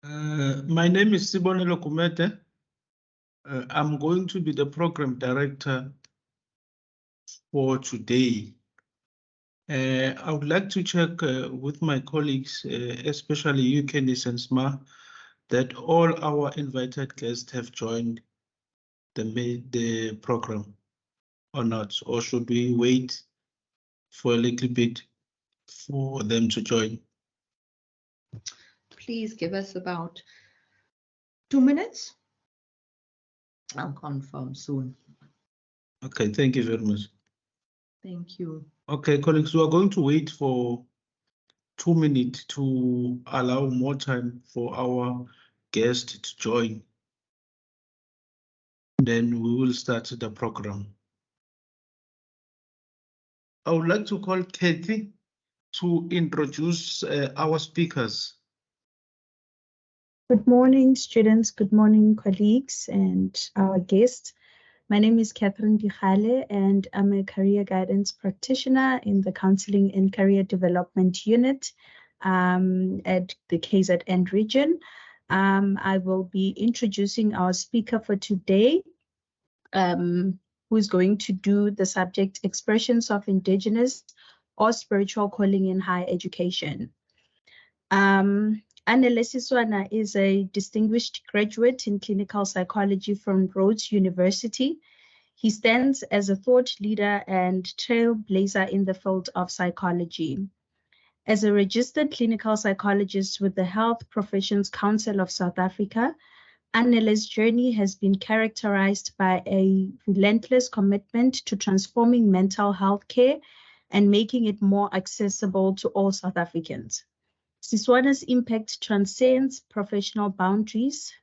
My name is Sibonelo Kumete. I'm going to be the program director for today. I would like to check with my colleagues, especially you, Candice and Sma, that all our invited guests have joined the program or not, or should we wait for a little bit for them to join? Please give us about 2 minutes. I'll confirm soon. Okay, thank you very much. Thank you. Okay, colleagues, we are going to wait for 2 minutes to allow more time for our guest to join. Then we will start the program. I would like to call Kathy to introduce our speakers. Good morning, students. Good morning, colleagues and our guests. My name is Catherine Dikhale, and I'm a career guidance practitioner in the Counselling and Career Development Unit at the KZN region. I will be introducing our speaker for today, who is going to do the subject expressions of Indigenous or spiritual calling in higher education. Anele Siswana is a distinguished graduate in clinical psychology from Rhodes University. He stands as a thought leader and trailblazer in the field of psychology. As a registered clinical psychologist with the Health Professions Council of South Africa, Anele's journey has been characterized by a relentless commitment to transforming mental health care and making it more accessible to all South Africans. Siswana's impact transcends professional boundaries.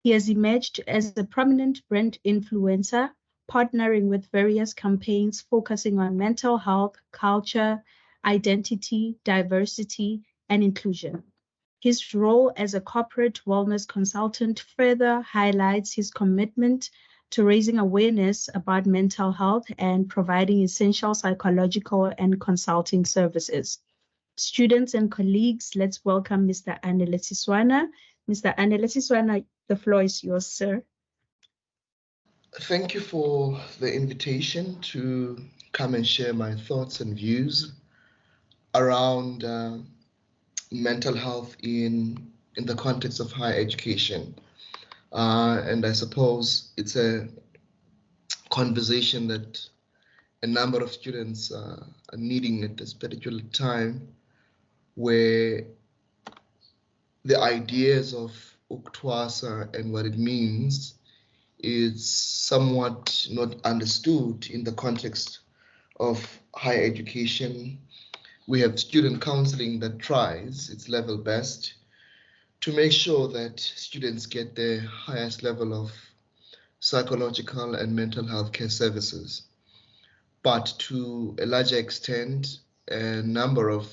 He has emerged as a prominent brand influencer, partnering with various campaigns focusing on mental health, culture, identity, diversity, and inclusion. His role as a corporate wellness consultant further highlights his commitment to raising awareness about mental health and providing essential psychological and consulting services. Students and colleagues, let's welcome Mr. Anele Siswana. Mr. Anele Siswana, the floor is yours, sir. Thank you for the invitation to come and share my thoughts and views around mental health in the context of higher education. And I suppose it's a conversation that a number of students are needing at this particular time, where the ideas of uktwasa and what it means is somewhat not understood in the context of higher education. We have student counseling that tries its level best to make sure that students get the highest level of psychological and mental health care services. But to a larger extent, a number of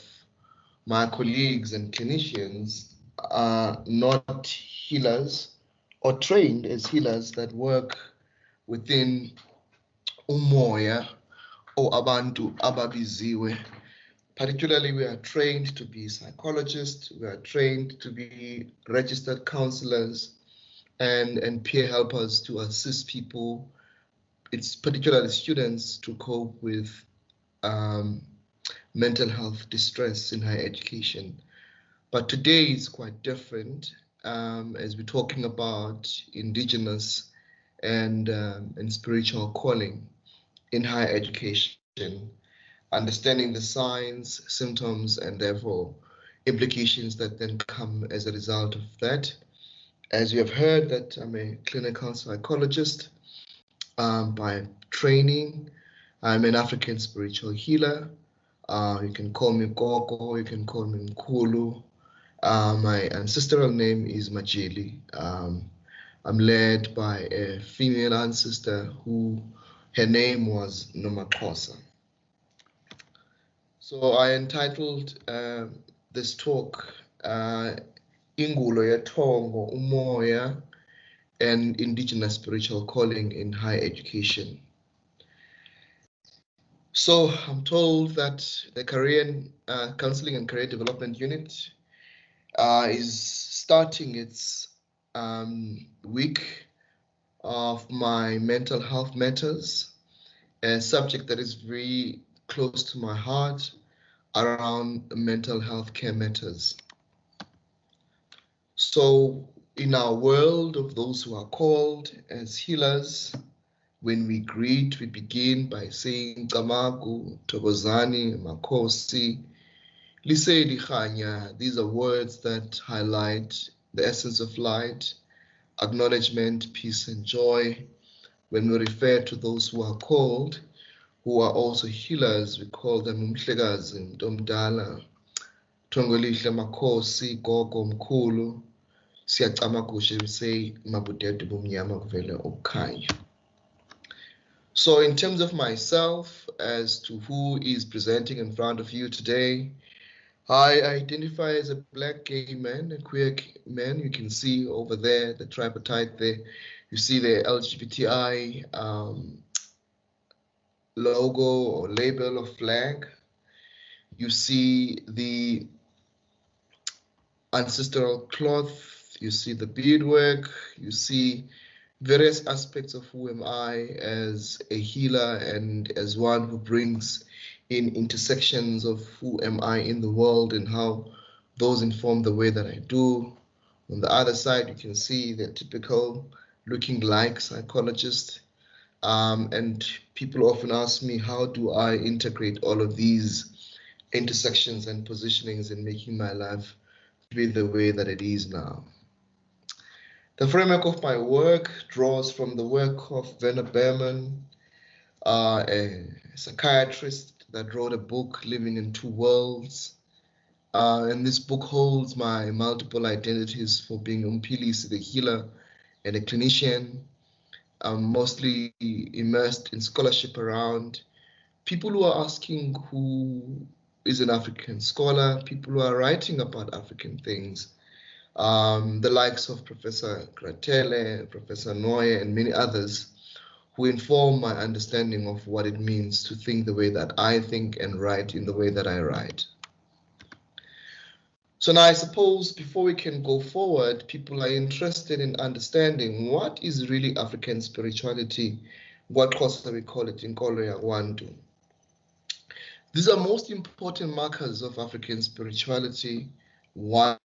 my colleagues and clinicians are not healers or trained as healers that work within uMoya or abantu ababiziwe. Particularly, we are trained to be psychologists, we are trained to be registered counselors and peer helpers to assist people, it's particularly students, to cope with mental health distress in higher education. But today is quite different as we're talking about Indigenous and spiritual calling in higher education, understanding the signs, symptoms, and therefore implications that then come as a result of that. As you have heard, that I'm a clinical psychologist by training. I'm an African spiritual healer. You can call me Gogo, you can call me Ungulo. My ancestral name is Majeli. I'm led by a female ancestor who her name was Nomaxhosa. So I entitled this talk Ungulo ya Thongo, uMoya, and Indigenous spiritual calling in higher education. So I'm told that the Career Counselling and Career Development Unit is starting its week of my mental health matters, a subject that is very close to my heart around mental health care matters. So in our world of those who are called as healers, when we greet, we begin by saying Kamaku, Tokozani, Makosi, Lisedi Khanya. These are words that highlight the essence of light, acknowledgement, peace, and joy. When we refer to those who are called, who are also healers, we call them Umhlekazi, Mtomdala, Thongo Makosi, Gogo, Mkhulu, Siyacama kushe, we say Mabudede Bumnyama Kuvele Okhanya. So in terms of myself as to who is presenting in front of you today, I identify as a black gay man, a queer man. You can see over there the tripartite there. You see the LGBTI logo or label or flag. You see the ancestral cloth. You see the beadwork. You see various aspects of who am I as a healer and as one who brings in intersections of who am I in the world and how those inform the way that I do. On the other side, you can see the typical looking like psychologist. And people often ask me, how do I integrate all of these intersections and positionings in making my life be the way that it is now? The framework of my work draws from the work of Werner Berman, a psychiatrist that wrote a book, Living in Two Worlds. And this book holds my multiple identities for being Umphilisi, the healer, and a clinician. I'm mostly immersed in scholarship around people who are asking who is an African scholar, people who are writing about African things. The likes of Professor Gratele, Professor UMoya, and many others who inform my understanding of what it means to think the way that I think and write in the way that I write. So now I suppose before we can go forward, people are interested in understanding what is really African spirituality, what Xhosa we call it, Inkolo Yakwantu. These are most important markers of African spirituality. One,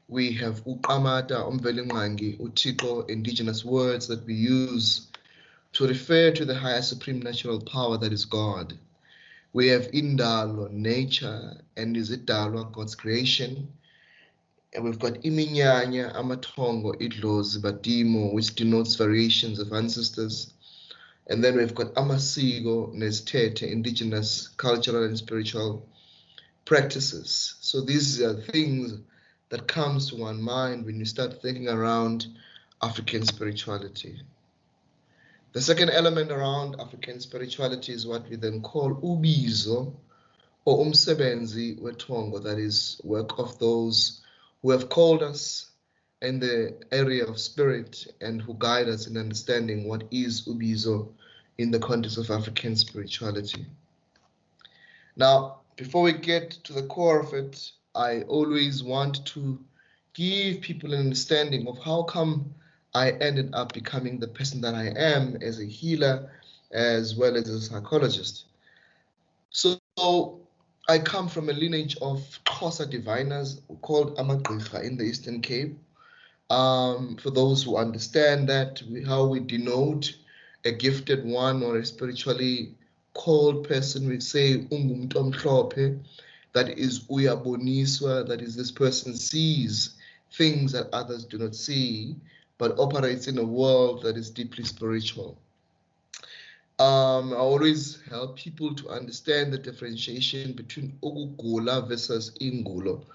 we have uQamata, Umvelingangi, Utiko, indigenous words that we use to refer to the higher supreme natural power that is God. We have Indalo, nature, and Izidalwa, God's creation. And we've got Iminyanya, Amathongo, Idlozi, Badimo, which denotes variations of ancestors. And then we've got Amasiko, Nezithethe, indigenous cultural and spiritual practices. So these are things that comes to one mind when you start thinking around African spirituality. The second element around African spirituality is what we then call ubizo, or umsebenzi weThongo, that is work of those who have called us in the area of spirit and who guide us in understanding what is ubizo in the context of African spirituality. Now, before we get to the core of it, I always want to give people an understanding of how come I ended up becoming the person that I am as a healer as well as a psychologist. So I come from a lineage of Xhosa diviners called Amagqirha in the Eastern Cape. For those who understand that, how we denote a gifted one or a spiritually called person, we say Ungumntu Omhlophe, that is uyaboniswa, that is this person sees things that others do not see, but operates in a world that is deeply spiritual. I always help people to understand the differentiation between ukugula versus Ungulo.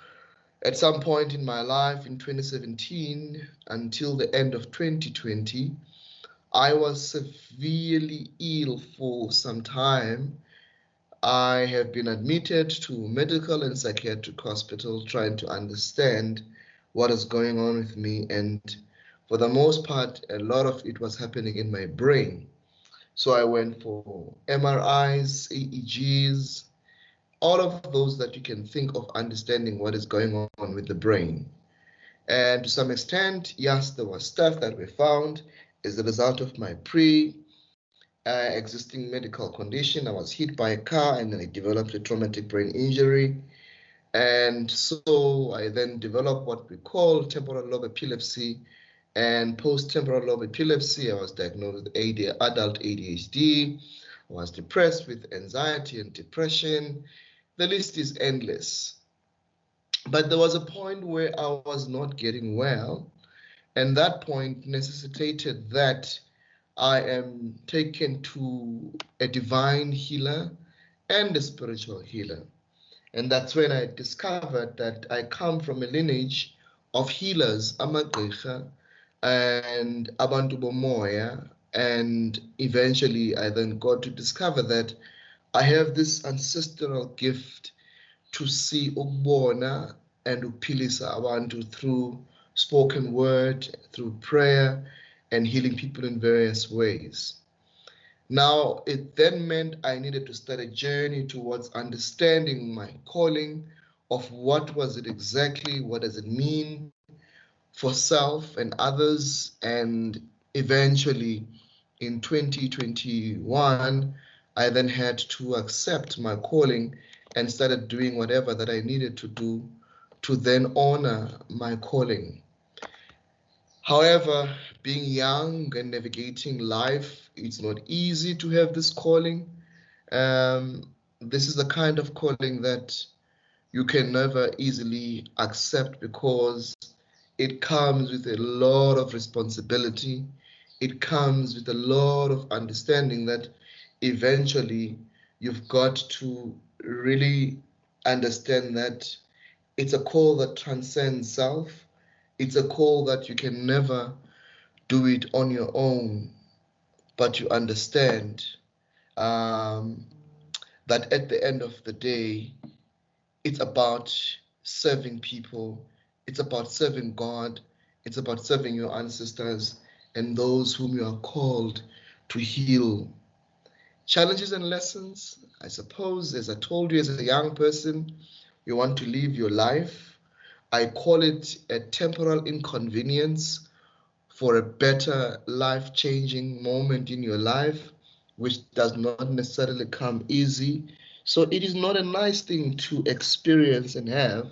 At some point in my life in 2017 until the end of 2020, I was severely ill for some time. I have been admitted to medical and psychiatric hospital trying to understand what is going on with me, and for the most part, a lot of it was happening in my brain. So I went for MRIs, EEGs, all of those that you can think of understanding what is going on with the brain. And to some extent, yes, there was stuff that we found as a result of my existing medical condition. I was hit by a car and then I developed a traumatic brain injury. And so I then developed what we call temporal lobe epilepsy. And post-temporal lobe epilepsy, I was diagnosed with adult ADHD. I was depressed with anxiety and depression. The list is endless. But there was a point where I was not getting well. And that point necessitated that I am taken to a divine healer and a spiritual healer. And that's when I discovered that I come from a lineage of healers, amagqirha and abantu uMoya. And eventually I then got to discover that I have this ancestral gift to see ukubona and uphilisa abantu through spoken word, through prayer, and healing people in various ways. Now, it then meant I needed to start a journey towards understanding my calling of what was it exactly, what does it mean for self and others, and eventually in 2021, I then had to accept my calling and started doing whatever that I needed to do to then honor my calling. However, being young and navigating life, it's not easy to have this calling. This is the kind of calling that you can never easily accept because it comes with a lot of responsibility. It comes with a lot of understanding that eventually you've got to really understand that it's a call that transcends self. It's a call that you can never do it on your own, but you understand that at the end of the day, it's about serving people, it's about serving God, it's about serving your ancestors and those whom you are called to heal. Challenges and lessons, I suppose, as I told you, as a young person, you want to live your life. I call it a temporal inconvenience for a better life-changing moment in your life, which does not necessarily come easy. So it is not a nice thing to experience and have,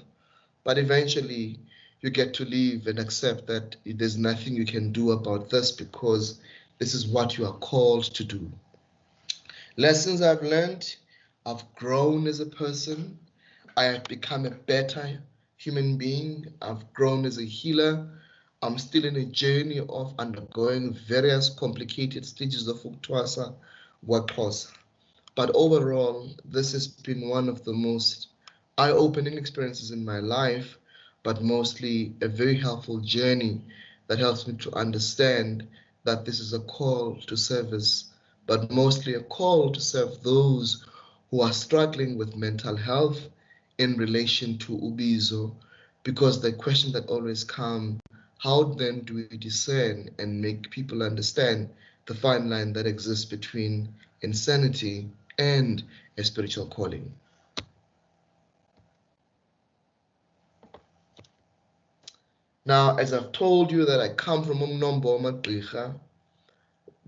but eventually you get to live and accept that there's nothing you can do about this because this is what you are called to do. Lessons I've learned, I've grown as a person. I have become a better human being. I've grown as a healer. I'm still in a journey of undergoing various complicated stages of uktwasa wakhosa. But overall, this has been one of the most eye-opening experiences in my life, but mostly a very helpful journey that helps me to understand that this is a call to service, but mostly a call to serve those who are struggling with mental health in relation to ubizo, because the question that always comes, how then do we discern and make people understand the fine line that exists between insanity and a spiritual calling? Now, as I've told you that I come from uMnombo Magqirha,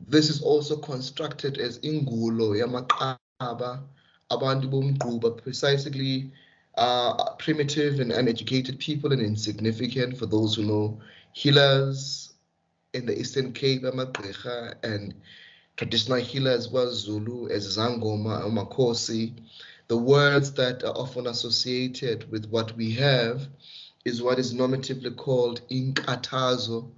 this is also constructed as Ungulo Yamaqaba, abantu bomgquba, precisely primitive and uneducated people and insignificant for those who know healers in the Eastern Cape, amagqirha, and traditional healers was Zulu as Zangoma, Makosi. The words that are often associated with what we have is what is normatively called inkatazo,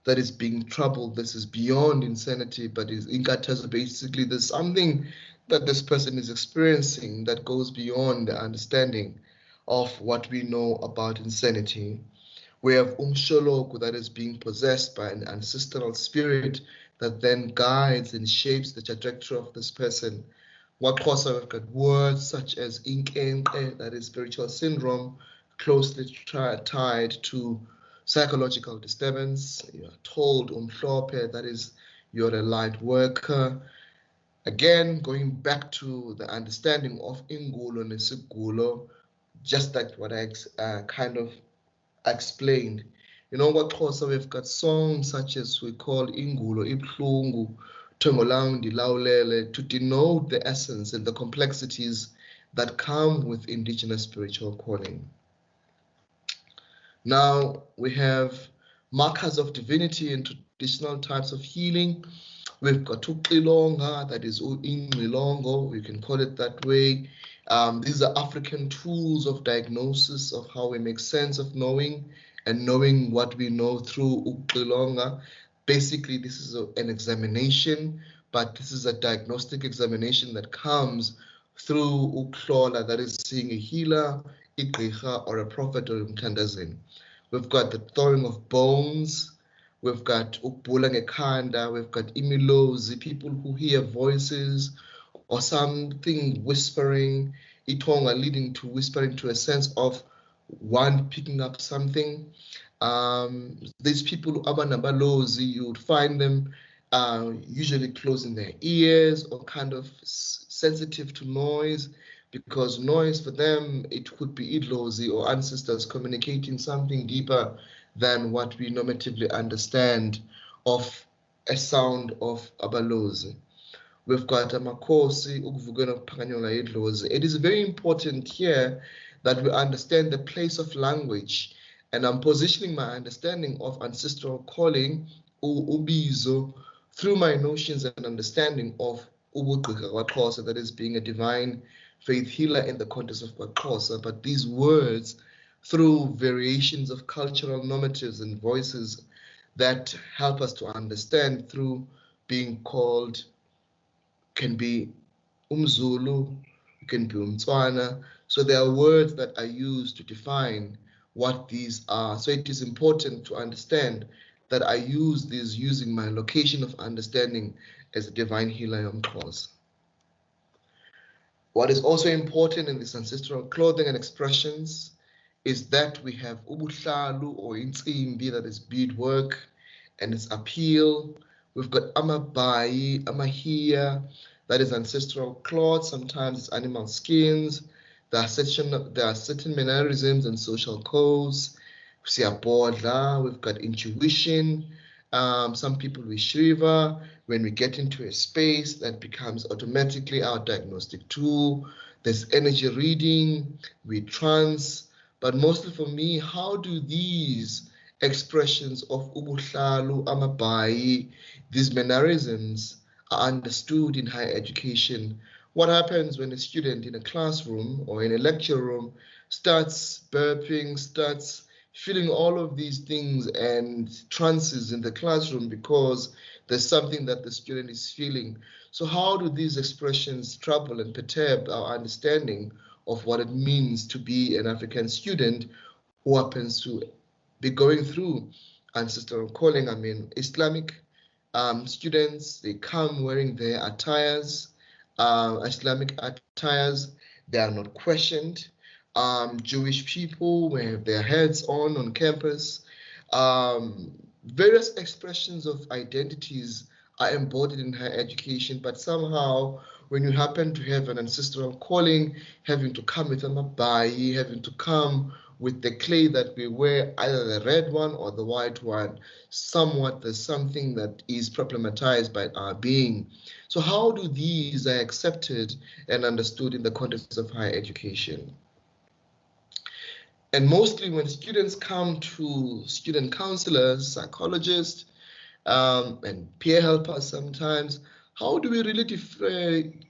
that is being troubled. This is beyond insanity, but is inkatazo. Basically, there's something that this person is experiencing that goes beyond the understanding of what we know about insanity. We have umsholoku, that is being possessed by an ancestral spirit that then guides and shapes the trajectory of this person. WaXhosa, we've got words such as inkenke, that is spiritual syndrome, closely tied to psychological disturbance. You are told umhlope, that is you're a light worker. Again, going back to the understanding of Ungulo and Ungulo, just like what I kind of explained. You know what, Xhosa, we've got songs such as we call Ungulo, Ibuhlungu, Thongo lam ndilawulele, to denote the essence and the complexities that come with indigenous spiritual calling. Now we have markers of divinity and traditional types of healing. We've got uxilonga, that is ingxilongo, we can call it that way. These are African tools of diagnosis of how we make sense of knowing and knowing what we know through uxilonga. Basically, this is an examination, but this is a diagnostic examination that comes through uxlola, that is seeing a healer, igqirha, or a prophet or umthandazini. We've got the thawing of bones. We've got ukubhula ngekhanda. We've got imilozi, people who hear voices or something whispering, itonga leading to whispering, to a sense of one picking up something. These people, abanabalozi, you would find them usually closing their ears or kind of sensitive to noise, because noise for them, it could be idlozi or ancestors communicating something deeper than what we normatively understand of a sound of abalozi. We've got amakhosi, ukuvukela ukuphakanyola idlozi. It is very important here that we understand the place of language, and I'm positioning my understanding of ancestral calling, ubizo, through my notions and understanding of ubugqirha kwaXhosa, that is being a divine faith healer in the context of kwaXhosa, but these words through variations of cultural normatives and voices that help us to understand through being called, can be uMzulu, can be uMtswana. So there are words that are used to define what these are. So it is important to understand that I use these using my location of understanding as a divine healer yomXhosa. What is also important in this ancestral clothing and expressions is that we have ubuhlalu or intsimbi, that is beadwork and its appeal. We've got amabai, amahiya, that is ancestral cloth. Sometimes it's animal skins. There are certain mannerisms and social codes. Siyabodla, we've got intuition. Some people we shriva. When we get into a space, that becomes automatically our diagnostic tool. There's energy reading, we trance. But mostly for me, how do these expressions of ubuhlalu, amabai, these mannerisms are understood in higher education? What happens when a student in a classroom or in a lecture room starts burping, starts feeling all of these things and trances in the classroom because there's something that the student is feeling? So how do these expressions trouble and perturb our understanding of what it means to be an African student who happens to be going through ancestral calling? I mean, Islamic students, they come wearing their attires, Islamic attires, they are not questioned. Jewish people wear their heads on campus. Various expressions of identities are embodied in higher education, but somehow when you happen to have an ancestral calling, having to come with a mabai, having to come with the clay that we wear, either the red one or the white one, somewhat there's something that is problematized by our being. So how do these are accepted and understood in the context of higher education? And mostly when students come to student counselors, psychologists, and peer helpers sometimes, how do we really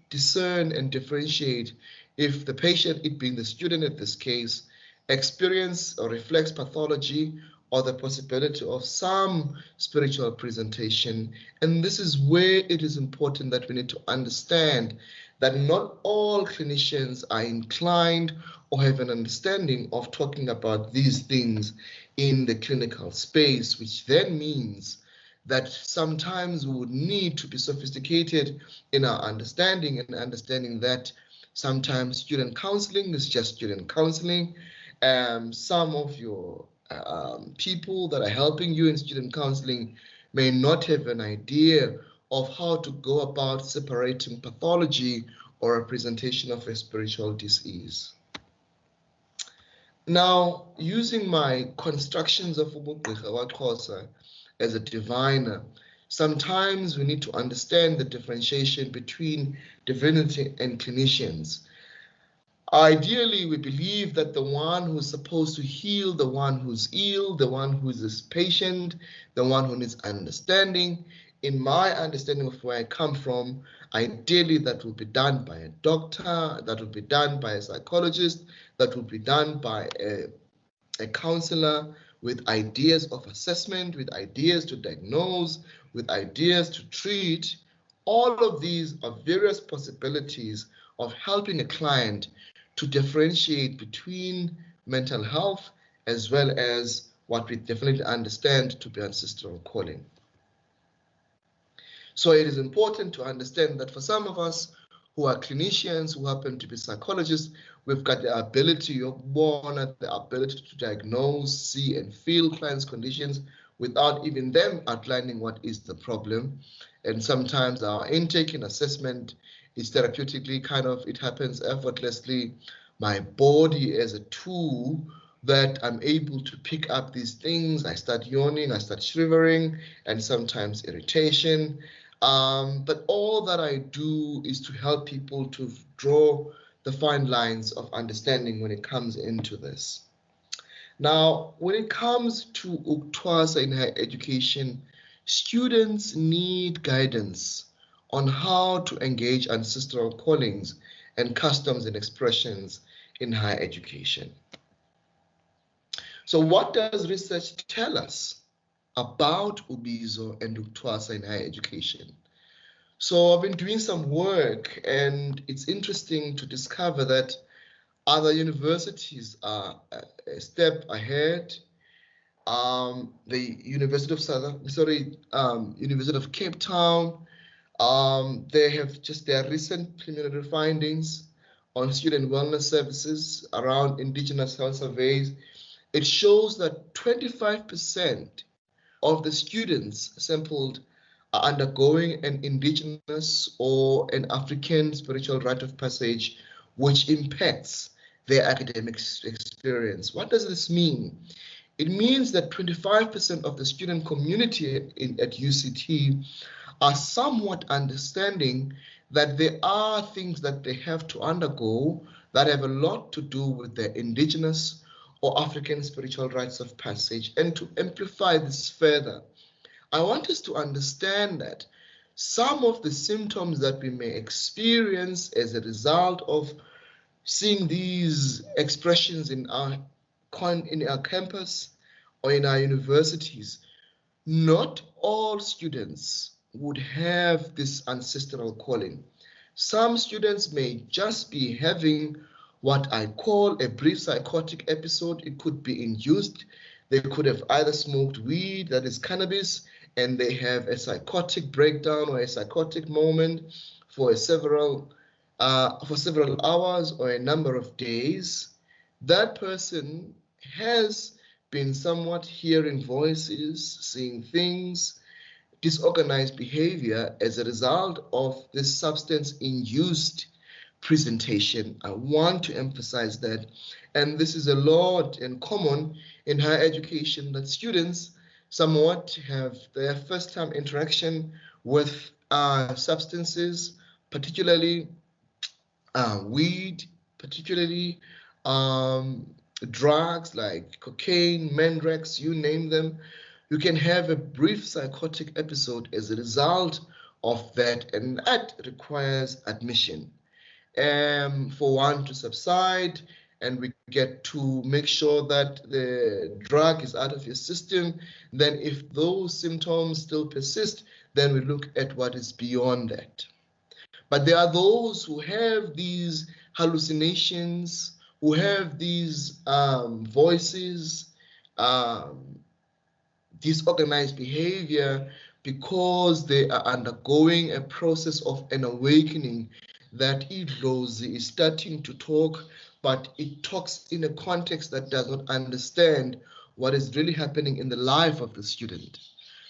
discern and differentiate if the patient, it being the student in this case, experience or reflects pathology or the possibility of some spiritual presentation? And this is where it is important that we need to understand that not all clinicians are inclined or have an understanding of talking about these things in the clinical space, which then means that sometimes we would need to be sophisticated in our understanding, and understanding that sometimes student counseling is just student counseling. Some of your people that are helping you in student counseling may not have an idea of how to go about separating pathology or representation of a spiritual disease. Now, using my constructions of uBugqirha as a diviner, sometimes we need to understand the differentiation between divinity and clinicians. Ideally, we believe that the one who's supposed to heal, the one who's ill, the one who's patient, the one who needs understanding, in my understanding of where I come from, ideally that will be done by a doctor, that will be done by a psychologist, that will be done by a counselor with ideas of assessment, with ideas to diagnose, with ideas to treat. All of these are various possibilities of helping a client to differentiate between mental health as well as what we definitely understand to be ancestral calling. So it is important to understand that for some of us who are clinicians, who happen to be psychologists, we've got the ability to diagnose, see, and feel clients' conditions without even them outlining what is the problem. And sometimes our intake and assessment is therapeutically it happens effortlessly. My body as a tool that I'm able to pick up these things. I start yawning, I start shivering, and sometimes irritation. But all that I do is to help people to draw the fine lines of understanding when it comes into this. Now, when it comes to uThwasa in higher education, students need guidance on how to engage ancestral callings and customs and expressions in higher education. So what does research tell us about uBizo and uThwasa in higher education? So I've been doing some work, and it's interesting to discover that other universities are a step ahead. The University of Cape Town, they have just their recent preliminary findings on student wellness services around Indigenous health surveys. It shows that 25% of the students sampled are undergoing an Indigenous or an African spiritual rite of passage, which impacts their academic experience. What does this mean? It means that 25% of the student community at UCT are somewhat understanding that there are things that they have to undergo that have a lot to do with their Indigenous or African spiritual rites of passage. And to amplify this further, I want us to understand that some of the symptoms that we may experience as a result of seeing these expressions in our campus or in our universities, not all students would have this ancestral calling. Some students may just be having what I call a brief psychotic episode. It could be induced. They could have either smoked weed, that is cannabis, and they have a psychotic breakdown or a psychotic moment for several hours or a number of days. That person has been somewhat hearing voices, seeing things, disorganized behavior as a result of this substance-induced presentation. I want to emphasize that, and this is a lot and common in higher education, that students somewhat have their first-time interaction with substances, particularly weed, particularly drugs like cocaine, Mendrax, you name them. You can have a brief psychotic episode as a result of that, and that requires admission for one to subside, and we get to make sure that the drug is out of your system. Then if those symptoms still persist, then we look at what is beyond that. But there are those who have these hallucinations, who have these voices, disorganized behavior, because they are undergoing a process of an awakening, that idlozi is starting to talk, but it talks in a context that does not understand what is really happening in the life of the student.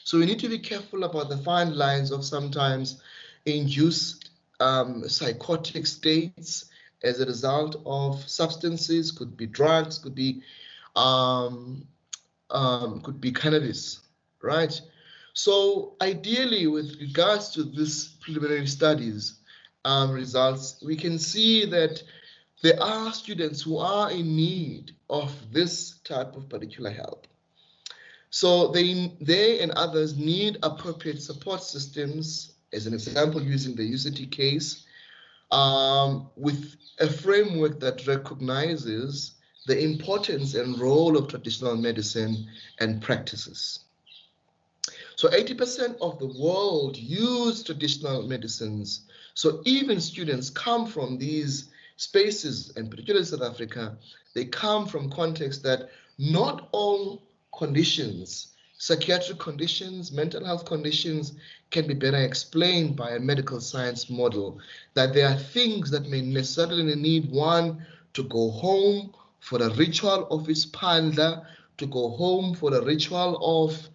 So we need to be careful about the fine lines of sometimes induced psychotic states as a result of substances, could be drugs, could be cannabis, right? So ideally, with regards to this preliminary studies results, we can see that there are students who are in need of this type of particular help. So they and others need appropriate support systems, as an example, using the UCT case, with a framework that recognizes the importance and role of traditional medicine and practices. So 80% of the world use traditional medicines. So even students come from these spaces, and particularly South Africa, they come from contexts that not all conditions, psychiatric conditions, mental health conditions, can be better explained by a medical science model. That there are things that may necessarily need one to go home for the ritual of his panda, to go home for the ritual of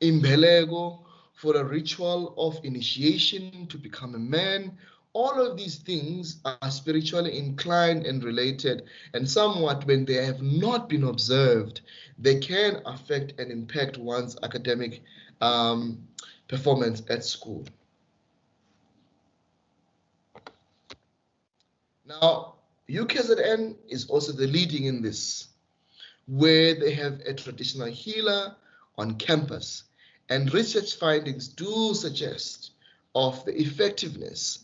imbelego, for a ritual of initiation to become a man. All of these things are spiritually inclined and related, and somewhat, when they have not been observed, they can affect and impact one's academic performance at school. Now, UKZN is also the leading in this, where they have a traditional healer on campus, and research findings do suggest of the effectiveness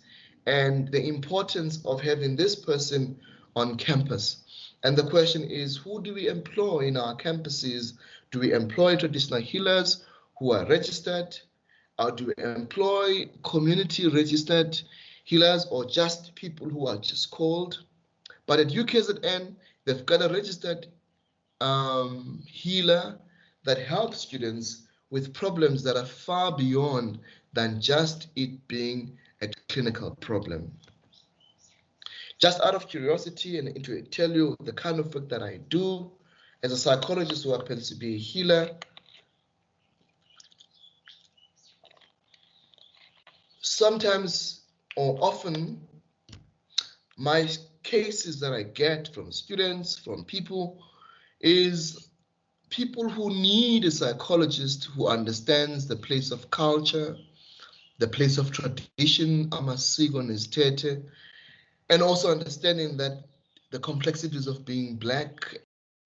and the importance of having this person on campus. And the question is, who do we employ in our campuses? Do we employ traditional healers who are registered? Or do we employ community registered healers, or just people who are just called? But at UKZN, they've got a registered healer that helps students with problems that are far beyond than just it being a clinical problem. Just out of curiosity, and to tell you the kind of work that I do as a psychologist who happens to be a healer, sometimes or often my cases that I get from students, from people, is people who need a psychologist who understands the place of culture, the place of tradition, amasiko nezithethe, and also understanding that the complexities of being Black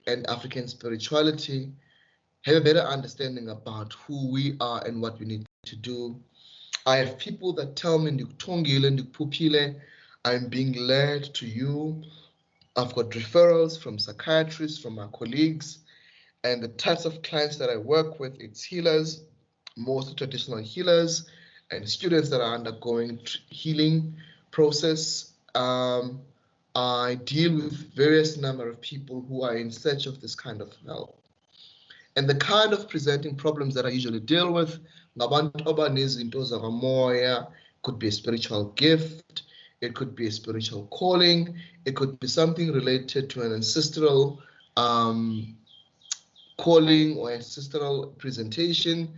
and African spirituality, have a better understanding about who we are and what we need to do. I have people that tell me, I'm being led to you. I've got referrals from psychiatrists, from my colleagues, and the types of clients that I work with, it's healers, mostly traditional healers, and students that are undergoing healing process. I deal with various number of people who are in search of this kind of help. And the kind of presenting problems that I usually deal with, uMoya, could be a spiritual gift, it could be a spiritual calling, it could be something related to an ancestral calling or ancestral presentation,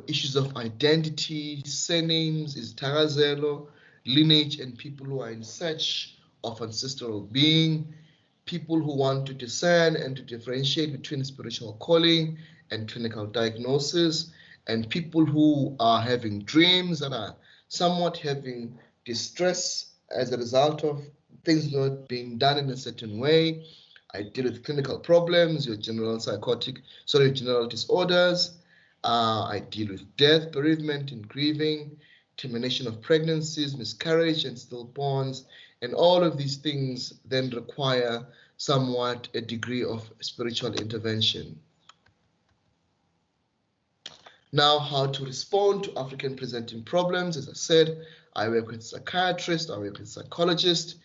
issues of identity, surnames, is Tagazelo, lineage, and people who are in search of ancestral being, people who want to discern and to differentiate between spiritual calling and clinical diagnosis, and people who are having dreams that are somewhat having distress as a result of things not being done in a certain way. I deal with clinical problems, your general disorders. I deal with death, bereavement, and grieving, termination of pregnancies, miscarriage, and stillborns, and all of these things then require somewhat a degree of spiritual intervention. Now, how to respond to African presenting problems. As I said, I work with psychiatrists, I work with psychologists,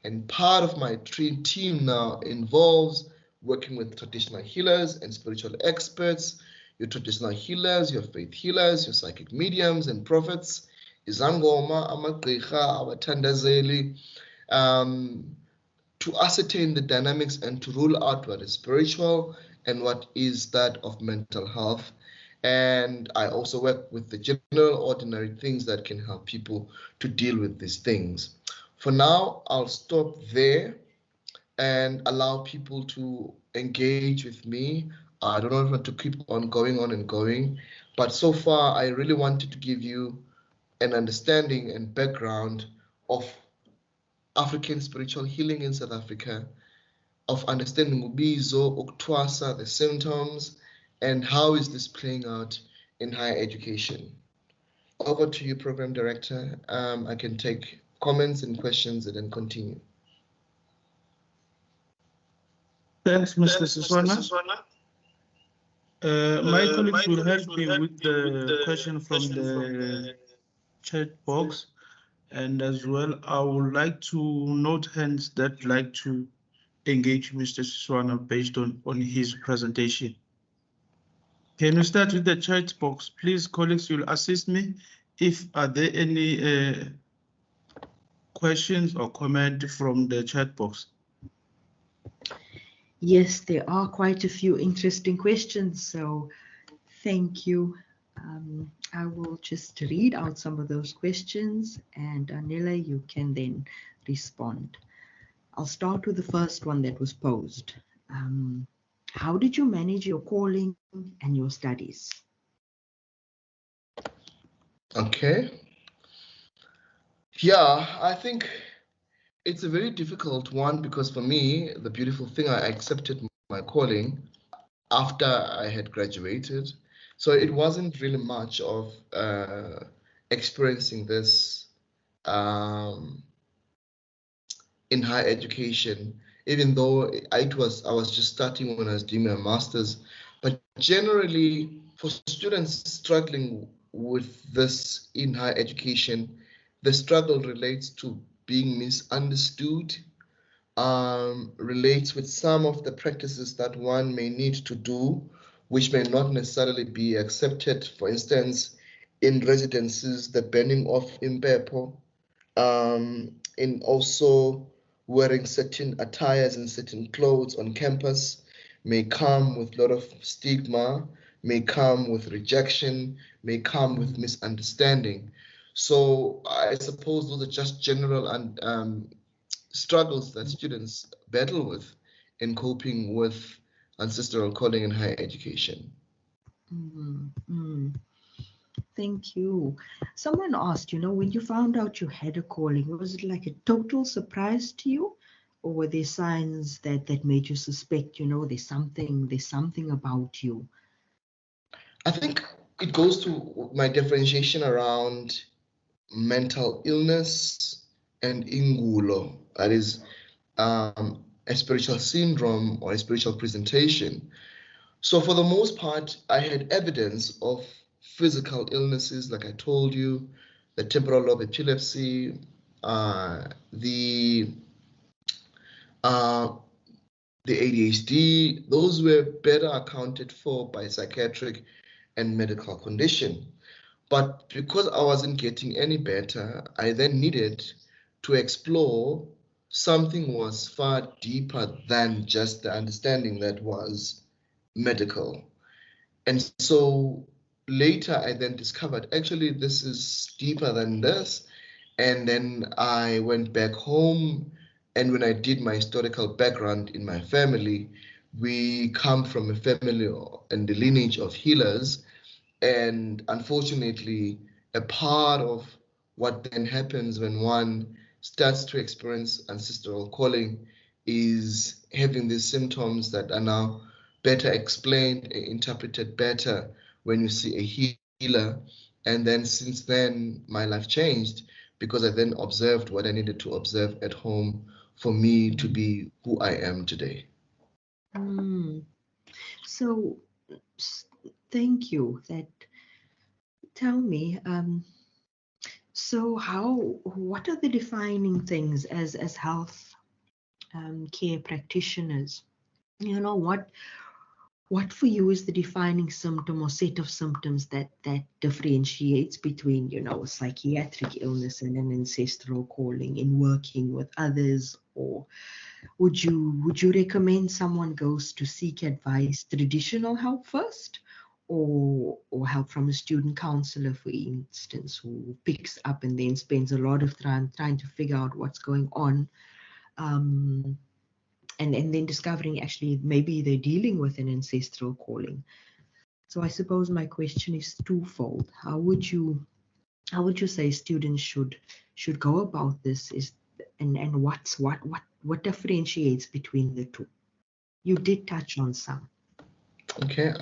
and part of my team now involves working with traditional healers and spiritual experts, your traditional healers, your faith healers, your psychic mediums and prophets, izangoma, amagqirha, abathandazeli, to ascertain the dynamics and to rule out what is spiritual and what is that of mental health. And I also work with the general ordinary things that can help people to deal with these things. For now, I'll stop there and allow people to engage with me. I don't want to keep on going, but so far I really wanted to give you an understanding and background of African spiritual healing in South Africa, of understanding ubizo, uktwasa, the symptoms, and how is this playing out in higher education. Over to you, Program Director. I can take comments and questions and then continue. Thanks, Mr. Siswana. My colleagues will help me with the question from the chat box, and as well, I would like to note hands that like to engage Mr. Siswana based on his presentation. Can we start with the chat box? Please, colleagues, you'll assist me. If are there any questions or comment from the chat box? Yes, there are quite a few interesting questions, so thank you. I will just read out some of those questions, and Anele, you can then respond. I'll start with the first one that was posed. How did you manage your calling and your studies? Okay. Yeah, I think it's a very difficult one because for me, the beautiful thing, I accepted my calling after I had graduated. So it wasn't really much of experiencing this in higher education, even though I was just starting when I was doing my master's. But generally, for students struggling with this in higher education, the struggle relates to being misunderstood, relates with some of the practices that one may need to do, which may not necessarily be accepted. For instance, in residences, the burning of impepo, in also wearing certain attires and certain clothes on campus may come with a lot of stigma, may come with rejection, may come with misunderstanding. So I suppose those are just general struggles that students battle with in coping with ancestral calling in higher education. Thank you. Someone asked, when you found out you had a calling, was it like a total surprise to you? Or were there signs that made you suspect, there's something about you? I think it goes to my differentiation around mental illness and Ungulo, that is a spiritual syndrome or a spiritual presentation. So for the most part, I had evidence of physical illnesses, like I told you, the temporal lobe epilepsy, the ADHD. Those were better accounted for by psychiatric and medical condition. But because I wasn't getting any better, I then needed to explore something was far deeper than just the understanding that was medical. And so later I then discovered actually this is deeper than this. And then I went back home, and when I did my historical background in my family, we come from a family and the lineage of healers. And unfortunately, a part of what then happens when one starts to experience ancestral calling is having these symptoms that are now better explained, interpreted better when you see a healer. And then since then, my life changed because I then observed what I needed to observe at home for me to be who I am today. So thank you. Tell me, so what are the defining things as health care practitioners? what for you is the defining symptom or set of symptoms that differentiates between, you know, a psychiatric illness and an ancestral calling in working with others? Or would you recommend someone goes to seek advice, traditional help first, or help from a student counselor, for instance, who picks up and then spends a lot of time trying to figure out what's going on, and then discovering actually maybe they're dealing with an ancestral calling? So I suppose my question is twofold. How would you say students should go about this, and what differentiates between the two? You did touch on some. Okay,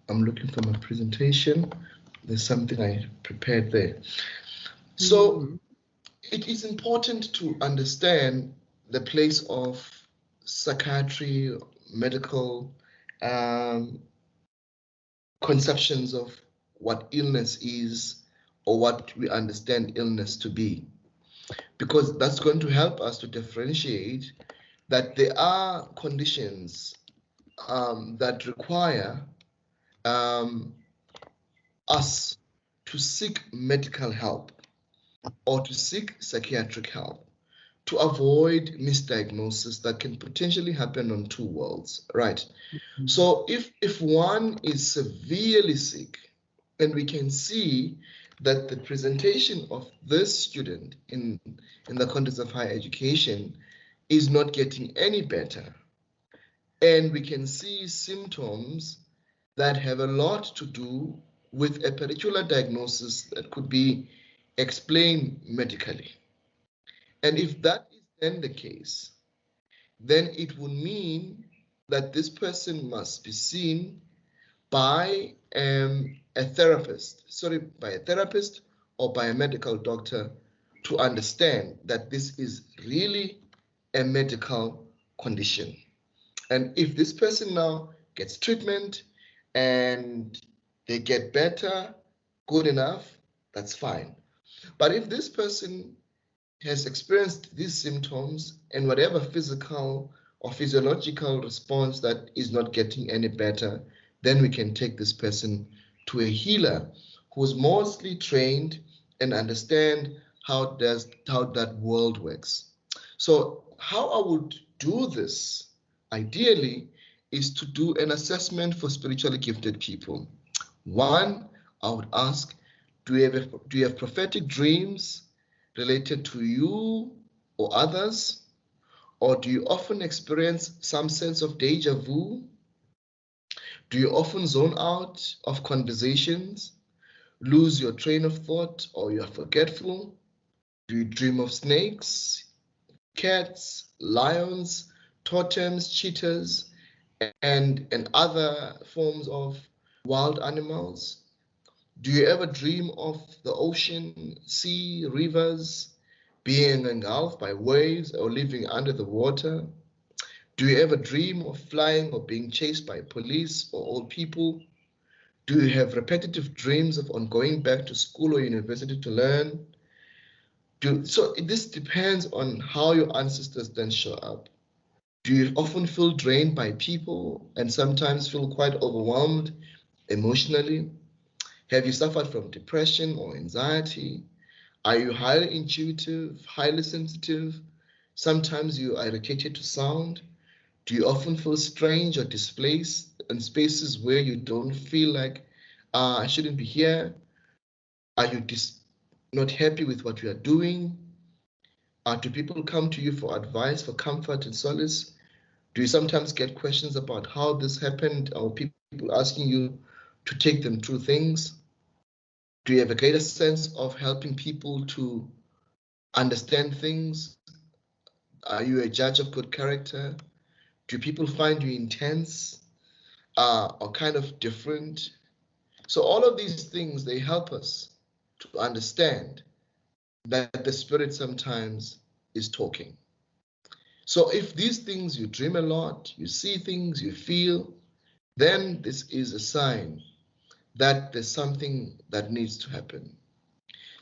I'm looking for my presentation. There's something I prepared there. So it is important to understand the place of psychiatry, medical conceptions of what illness is, or what we understand illness to be, because that's going to help us to differentiate that there are conditions that require us to seek medical help or to seek psychiatric help to avoid misdiagnosis that can potentially happen on two worlds, right? So if one is severely sick, and we can see that the presentation of this student in the context of higher education is not getting any better, and we can see symptoms that have a lot to do with a particular diagnosis that could be explained medically. And if that is then the case, then it would mean that this person must be seen by a therapist or by a medical doctor to understand that this is really a medical condition. And if this person now gets treatment and they get better, good enough, that's fine. But if this person has experienced these symptoms and whatever physical or physiological response that is not getting any better, then we can take this person to a healer who's mostly trained and understand how that world works. So how I would do this ideally is to do an assessment for spiritually gifted people. One, I would ask, do you have prophetic dreams related to you or others? Or do you often experience some sense of deja vu? Do you often zone out of conversations, lose your train of thought, or you are forgetful? Do you dream of snakes, cats, lions, totems, cheetahs, and other forms of wild animals? Do you ever dream of the ocean, sea, rivers, being engulfed by waves or living under the water? Do you ever dream of flying or being chased by police or old people? Do you have repetitive dreams of going back to school or university to learn? So this depends on how your ancestors then show up. Do you often feel drained by people and sometimes feel quite overwhelmed emotionally? Have you suffered from depression or anxiety? Are you highly intuitive, highly sensitive? Sometimes you are irritated to sound. Do you often feel strange or displaced in spaces where you don't feel like, I shouldn't be here? Are you not happy with what you are doing? Do people come to you for advice, for comfort and solace? Do you sometimes get questions about how this happened, or people asking you to take them through things? Do you have a greater sense of helping people to understand things? Are you a judge of good character? Do people find you intense or kind of different? So all of these things, they help us to understand that the spirit sometimes is talking. So if these things, you dream a lot, you see things, you feel, then this is a sign that there's something that needs to happen.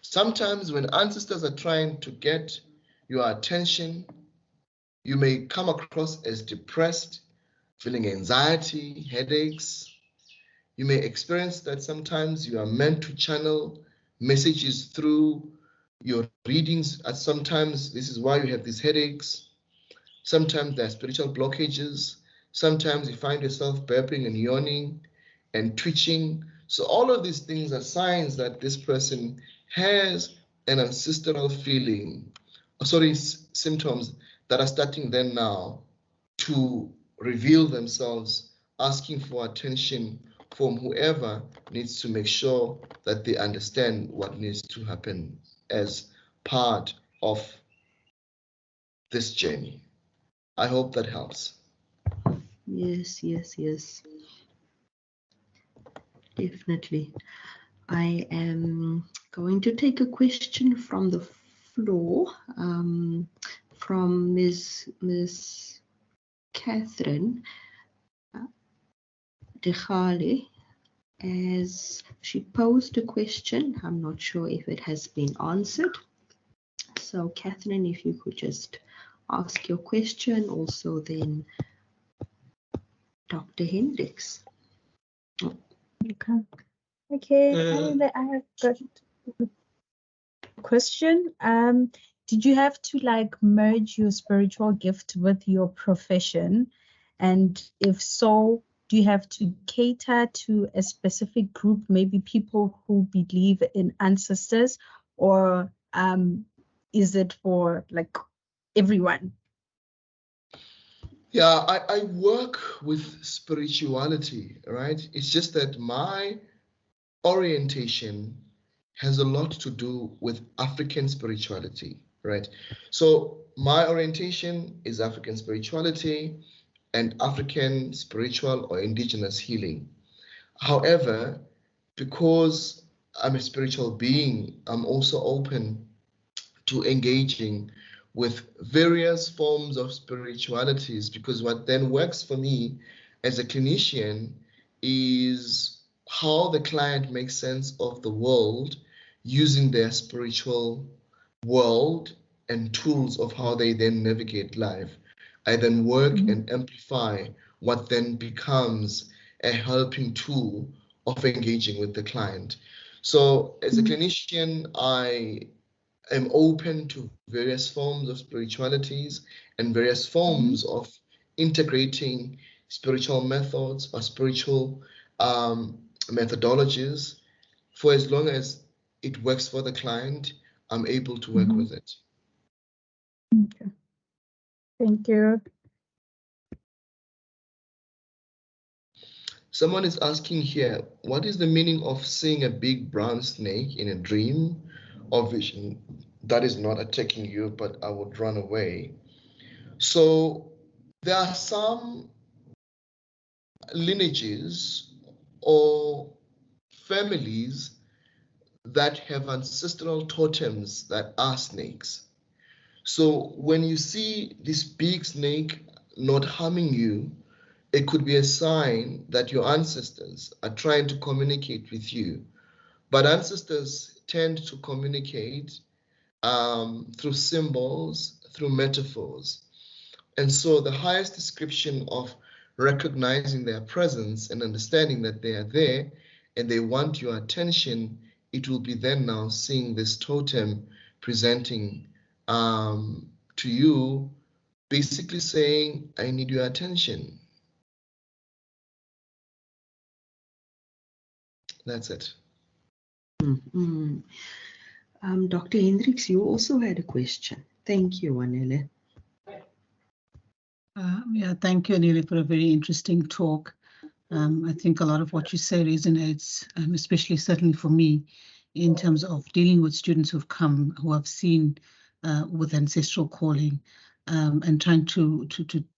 Sometimes when ancestors are trying to get your attention, you may come across as depressed, feeling anxiety, headaches. You may experience that sometimes you are meant to channel messages through your readings, and sometimes this is why you have these headaches. Sometimes there are spiritual blockages. Sometimes you find yourself burping and yawning and twitching. So all of these things are signs that this person has an ancestral feeling, symptoms that are starting then now to reveal themselves, asking for attention from whoever needs to make sure that they understand what needs to happen as part of this journey. I hope that helps. Yes, yes, yes. Definitely. I am going to take a question from the floor, from Miss Catherine Dechale, as she posed a question. I'm not sure if it has been answered. So Catherine, if you could just ask your question, also then Dr. Hendricks. Okay, I have got a question. Did you have to like merge your spiritual gift with your profession? And if so, do you have to cater to a specific group, maybe people who believe in ancestors, or is it for like everyone? Yeah, I work with spirituality, right? It's just that my orientation has a lot to do with African spirituality, right? So my orientation is African spirituality and African spiritual or indigenous healing. However, because I'm a spiritual being, I'm also open to engaging with various forms of spiritualities, because what then works for me as a clinician is how the client makes sense of the world using their spiritual world and tools of how they then navigate life. I then work and amplify what then becomes a helping tool of engaging with the client. So as a clinician, I am open to various forms of spiritualities and various forms of integrating spiritual methods or spiritual methodologies. For as long as it works for the client, I'm able to work with it. Okay. Thank you. Someone is asking here, what is the meaning of seeing a big brown snake in a dream or vision that is not attacking you, but I would run away? So there are some lineages or families that have ancestral totems that are snakes. So when you see this big snake not harming you, it could be a sign that your ancestors are trying to communicate with you. But ancestors tend to communicate through symbols, through metaphors. And so the highest description of recognizing their presence and understanding that they are there and they want your attention, it will be then now seeing this totem presenting to you, basically saying, I need your attention. That's it. Dr. Hendricks, you also had a question. Thank you, Anele. Yeah, thank you, Anele, for a very interesting talk. I think a lot of what you say resonates, especially certainly for me, in terms of dealing with students who've come, who have seen with ancestral calling, and trying to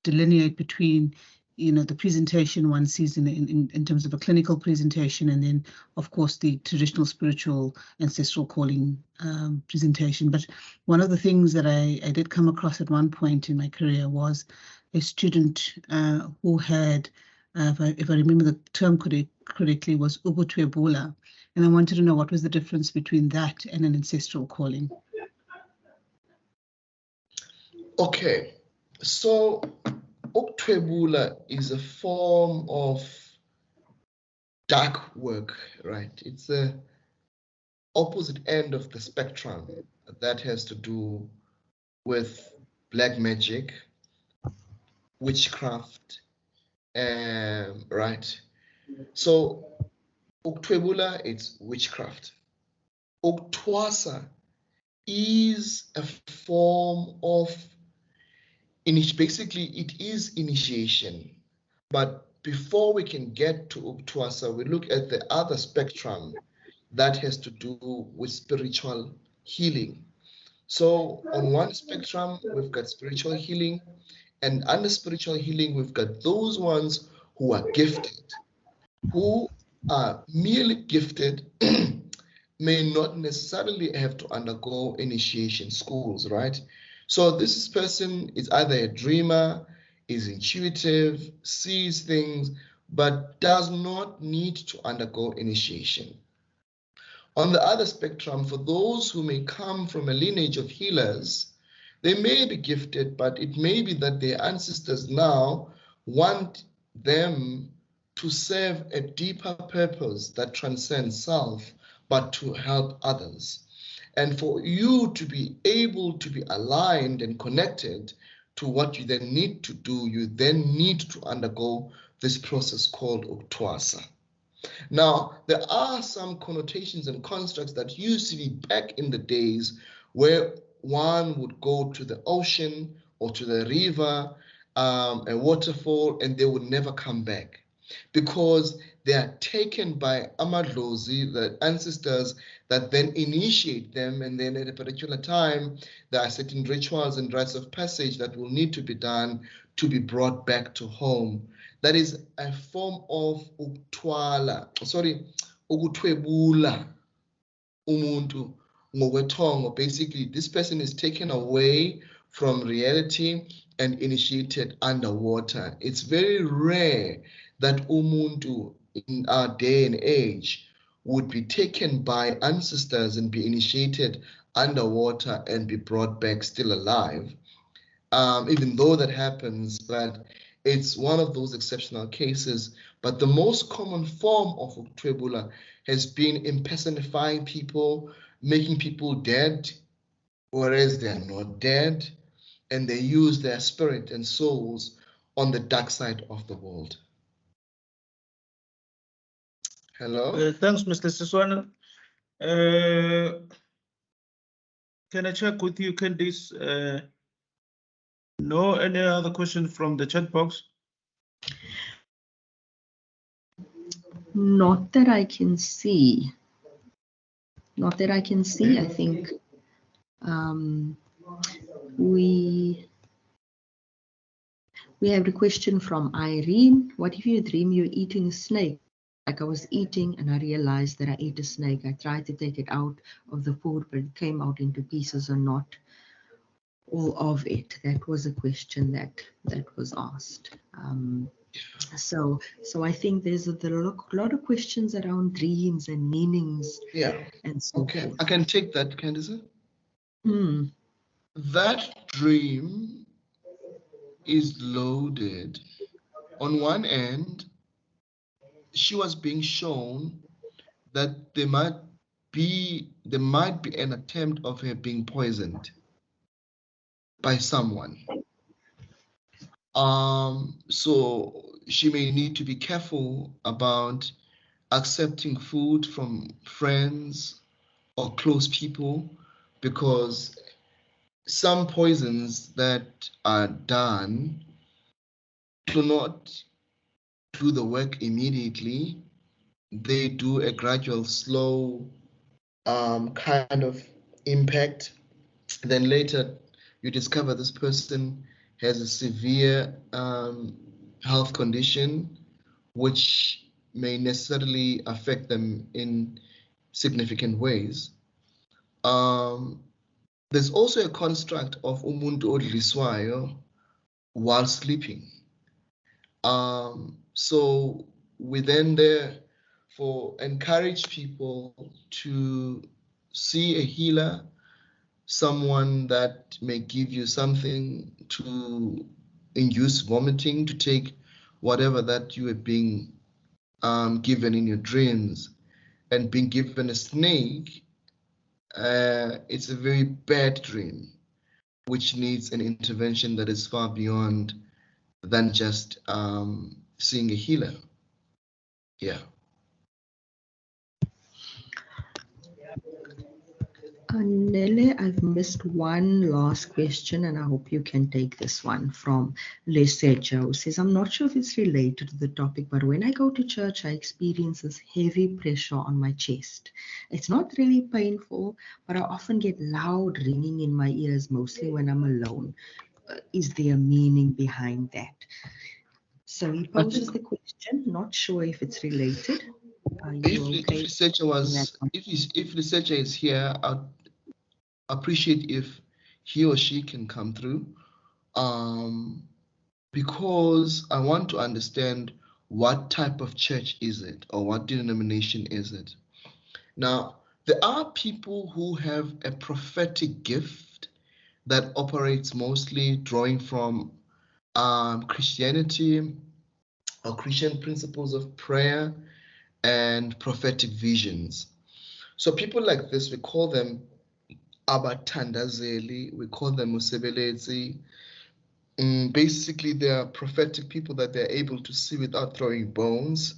delineate between, you know, the presentation one sees in terms of a clinical presentation, and then, of course, the traditional spiritual ancestral calling presentation. But one of the things that I did come across at one point in my career was a student who had, if I remember the term correctly, was Ubutwebula. And I wanted to know what was the difference between that and an ancestral calling. Okay, so uKthwebula is a form of dark work, right? It's the opposite end of the spectrum that has to do with black magic, witchcraft, right? So uKthwebula, it's witchcraft. Uktwasa is a form of, basically it is initiation. But before we can get to Uktwasa, we look at the other spectrum that has to do with spiritual healing. So on one spectrum, we've got spiritual healing, and under spiritual healing, we've got those ones who are gifted, who are merely gifted, may not necessarily have to undergo initiation schools, right? So this person is either a dreamer, is intuitive, sees things, but does not need to undergo initiation. On the other spectrum, for those who may come from a lineage of healers, they may be gifted, but it may be that their ancestors now want them to serve a deeper purpose that transcends self, but to help others. And for you to be able to be aligned and connected to what you then need to do, you then need to undergo this process called Uktwasa. Now, there are some connotations and constructs that used to be back in the days where one would go to the ocean or to the river, a waterfall, and they would never come back because they are taken by amadlozi, the ancestors that then initiate them, and then at a particular time, there are certain rituals and rites of passage that will need to be done to be brought back to home. That is a form of ukuthwebula umuntu ngokwethongo. Basically, this person is taken away from reality and initiated underwater. It's very rare that umuntu in our day and age would be taken by ancestors and be initiated underwater and be brought back still alive. Even though that happens, but it's one of those exceptional cases. But the most common form of uKthwebula has been impersonifying people, making people dead, whereas they are not dead, and they use their spirit and souls on the dark side of the world. Hello? Thanks, Mr. Siswana. Can I check with you, Candice? No, any other question from the chat box? Not that I can see. Not that I can see. I think we have a question from Irene. What if you dream you're eating a snake? Like I was eating and I realized that I ate a snake. I tried to take it out of the food, but it came out into pieces or not all of it. That was a question that was asked. So I think there's a lot of questions around dreams and meanings. Yeah. And so Okay, forth. I can take that, Candice. That dream is loaded. On one end, she was being shown that there might be an attempt of her being poisoned by someone. So she may need to be careful about accepting food from friends or close people, because some poisons that are done do not do the work immediately. They do a gradual, slow kind of impact. Then later you discover this person has a severe health condition which may necessarily affect them in significant ways. There's also a construct of umuntu odliswayo while sleeping. So we then therefore encourage people to see a healer, someone that may give you something to induce vomiting, to take whatever that you are being given in your dreams, and being given a snake, it's a very bad dream, which needs an intervention that is far beyond than just seeing a healer. Yeah. Anele, I've missed one last question, and I hope you can take this one from Leseja, who says, I'm not sure if it's related to the topic, but when I go to church, I experience this heavy pressure on my chest. It's not really painful, but I often get loud ringing in my ears, mostly when I'm alone. Is there a meaning behind that? So he poses the question, not sure if it's related. Are you okay? If researcher is here, I'd appreciate if he or she can come through, because I want to understand what type of church is it, or what denomination is it. Now, there are people who have a prophetic gift that operates mostly drawing from Christianity or Christian principles of prayer and prophetic visions. So people like this, we call them abathandazeli, we call them usebeletsi. Basically, they are prophetic people that they're able to see without throwing bones,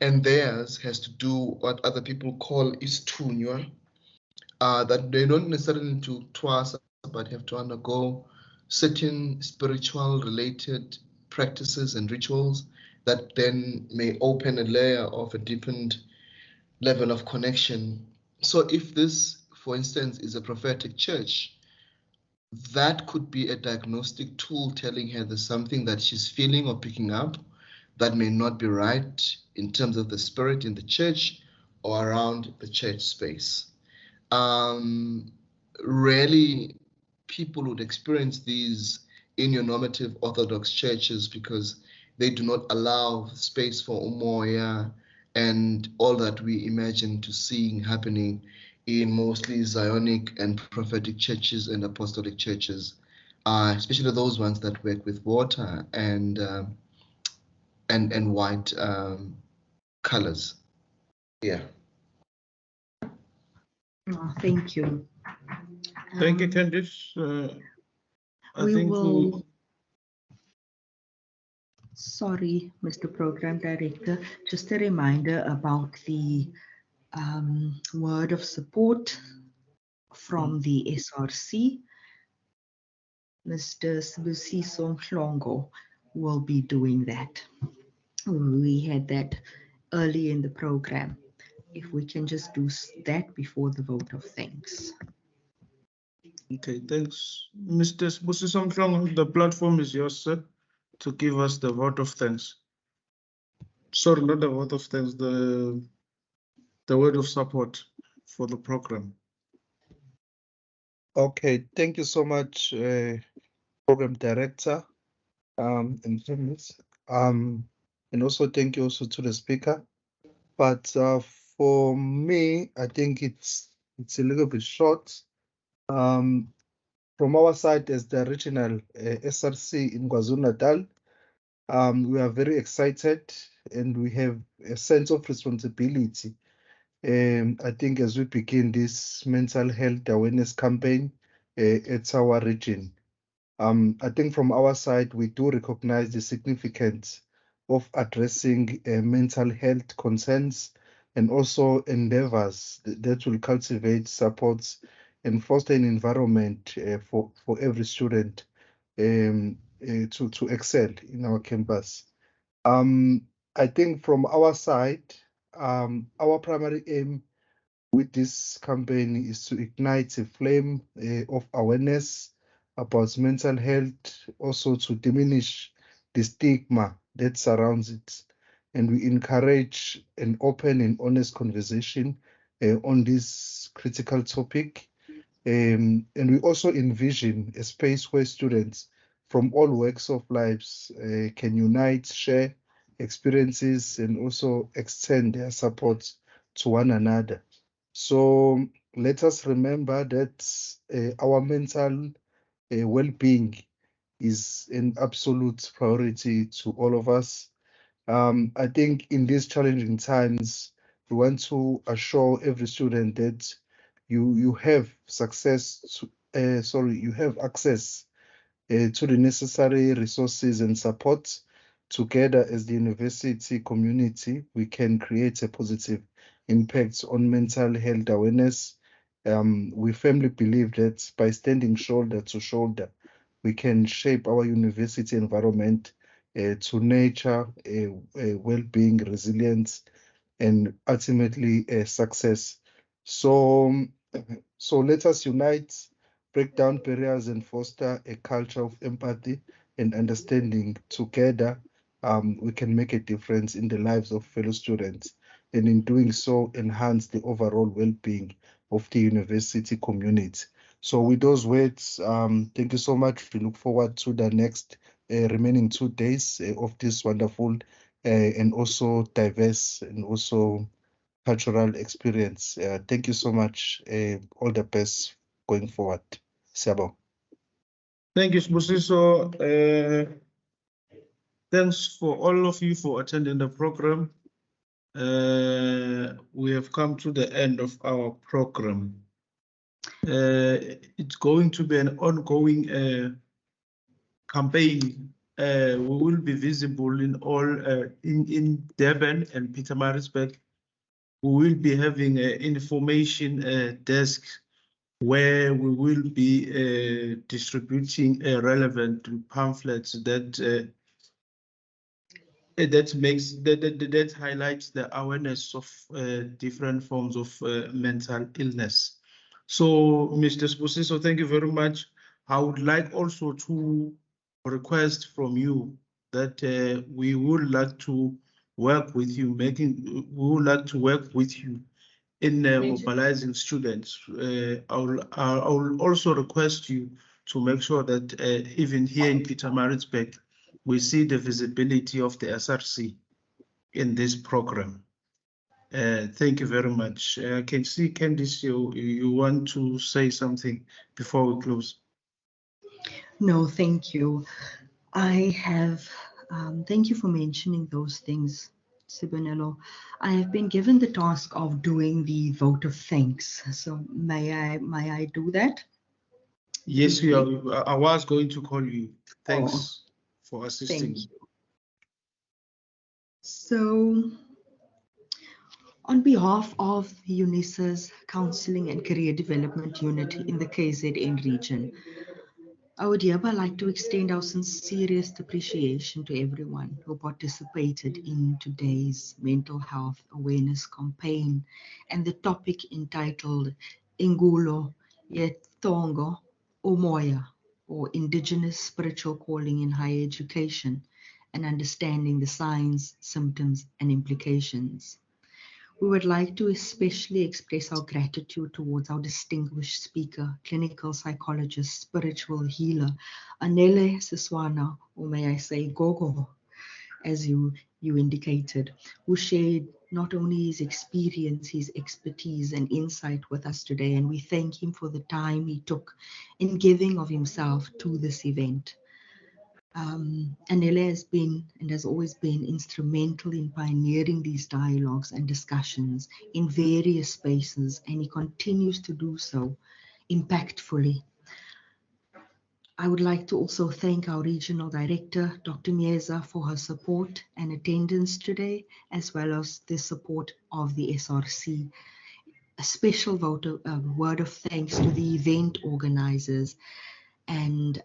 and theirs has to do what other people call istunywa, that they don't necessarily need to twasa, but have to undergo certain spiritual related practices and rituals that then may open a layer of a deepened level of connection. So if this, for instance, is a prophetic church, that could be a diagnostic tool telling her there's something that she's feeling or picking up that may not be right in terms of the spirit in the church or around the church space. Rarely people would experience these in your normative Orthodox churches because they do not allow space for uMoya and all that we imagine to seeing happening in mostly Zionic and prophetic churches and apostolic churches, especially those ones that work with water and white colors. Yeah. Oh, thank you. Thank you, Candice. Sorry, Mr. Program Director, just a reminder about the word of support from the SRC. Mr. Sibusiso Thongo will be doing that. We had that early in the program. If we can just do that before the vote of thanks. Okay, thanks. Mr. Busisong, the platform is yours, sir, to give us the vote of thanks. Sorry, not the vote of thanks, the word of support for the program. Okay, thank you so much, Program Director, and friends. And also thank you also to the speaker. But for me, I think it's a little bit short. From our side as the regional SRC in KwaZulu-Natal, we are very excited and we have a sense of responsibility. I think as we begin this mental health awareness campaign at our region, I think from our side, we do recognize the significance of addressing mental health concerns and also endeavors that will cultivate, supports, and foster an environment for every student to excel in our campus. I think from our side, our primary aim with this campaign is to ignite a flame of awareness about mental health, also to diminish the stigma that surrounds it. And we encourage an open and honest conversation on this critical topic. And we also envision a space where students from all walks of lives can unite, share experiences, and also extend their support to one another. So let us remember that our mental well-being is an absolute priority to all of us. I think in these challenging times, we want to assure every student that you have you have access to the necessary resources and support. Together as the university community, we can create a positive impact on mental health awareness. We firmly believe that by standing shoulder to shoulder, we can shape our university environment to nurture well-being, resilience, and ultimately success. So, so let us unite, break down barriers, and foster a culture of empathy and understanding. Together, we can make a difference in the lives of fellow students, and in doing so, enhance the overall well-being of the university community. So, with those words, thank you so much. We look forward to the next remaining 2 days of this wonderful and also diverse and also cultural experience. Thank you so much. All the best going forward. Siyabonga. Thank you, Sbusiso. Thanks for all of you for attending the program. We have come to the end of our program. It's going to be an ongoing campaign. We will be visible in all in Durban and Pietermaritzburg. We will be having an information desk where we will be distributing relevant pamphlets that that highlights the awareness of different forms of mental illness. So, Mr. Sbusiso, thank you very much. I would like also to request from you that we would like to work with you, we would like to work with you in mobilizing students. I will also request you to make sure that even here in Pietermaritzburg, we see the visibility of the SRC in this program. Thank you very much. I can see, Candice, you want to say something before we close? No, thank you. I have, thank you for mentioning those things, Sibonelo. I have been given the task of doing the vote of thanks. So may I do that? Yes, I was going to call you. Thanks for assisting. Thank you. So, on behalf of Unisa's Counselling and Career Development Unit in the KZN region, I would hereby like to extend our sincerest appreciation to everyone who participated in today's mental health awareness campaign and the topic entitled Ungulo yet Thongo uMoya, or Indigenous Spiritual Calling in Higher Education, and understanding the signs, symptoms, and implications. We would like to especially express our gratitude towards our distinguished speaker, clinical psychologist, spiritual healer, Anele Siswana, or may I say Gogo, as you indicated, who shared not only his experience, his expertise and insight with us today, and we thank him for the time he took in giving of himself to this event. Anele has been and has always been instrumental in pioneering these dialogues and discussions in various spaces, and he continues to do so impactfully. I would like to also thank our regional director, Dr. Mieza, for her support and attendance today, as well as the support of the SRC. A special word of thanks to the event organizers, and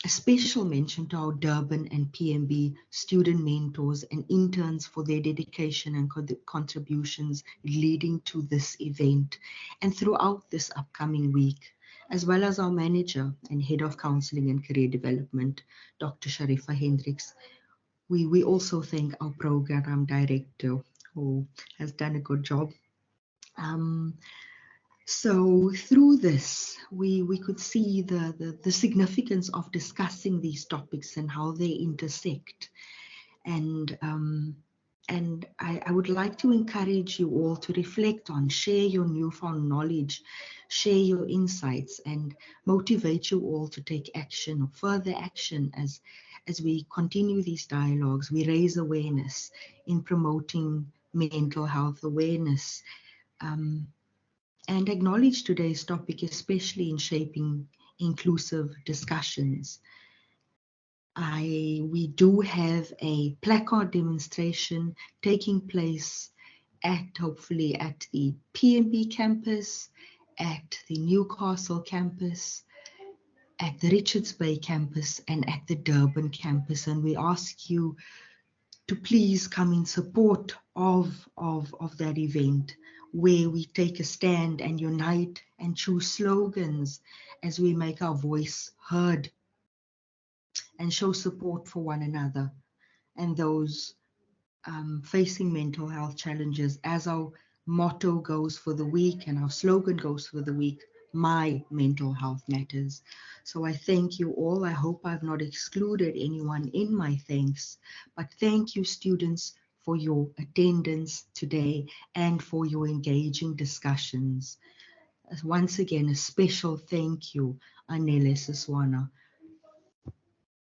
a special mention to our Durban and PMB student mentors and interns for their dedication and contributions leading to this event and throughout this upcoming week, as well as our manager and head of counseling and career development, Dr. Sharifa Hendricks. We also thank our program director, who has done a good job. So through this, we could see the significance of discussing these topics and how they intersect. And And I would like to encourage you all to reflect on, share your newfound knowledge, share your insights, and motivate you all to take action or further action as we continue these dialogues. We raise awareness in promoting mental health awareness, and acknowledge today's topic, especially in shaping inclusive discussions. We do have a placard demonstration taking place hopefully at the PMB campus, at the Newcastle campus, at the Richards Bay campus, and at the Durban campus. And we ask you to please come in support of that event, where we take a stand and unite and choose slogans as we make our voice heard and show support for one another and those facing mental health challenges. As our motto goes for the week and our slogan goes for the week, my mental health matters. So I thank you all. I hope I've not excluded anyone in my thanks, but thank you, students, for your attendance today and for your engaging discussions. Once again, a special thank you, Anele Siswana.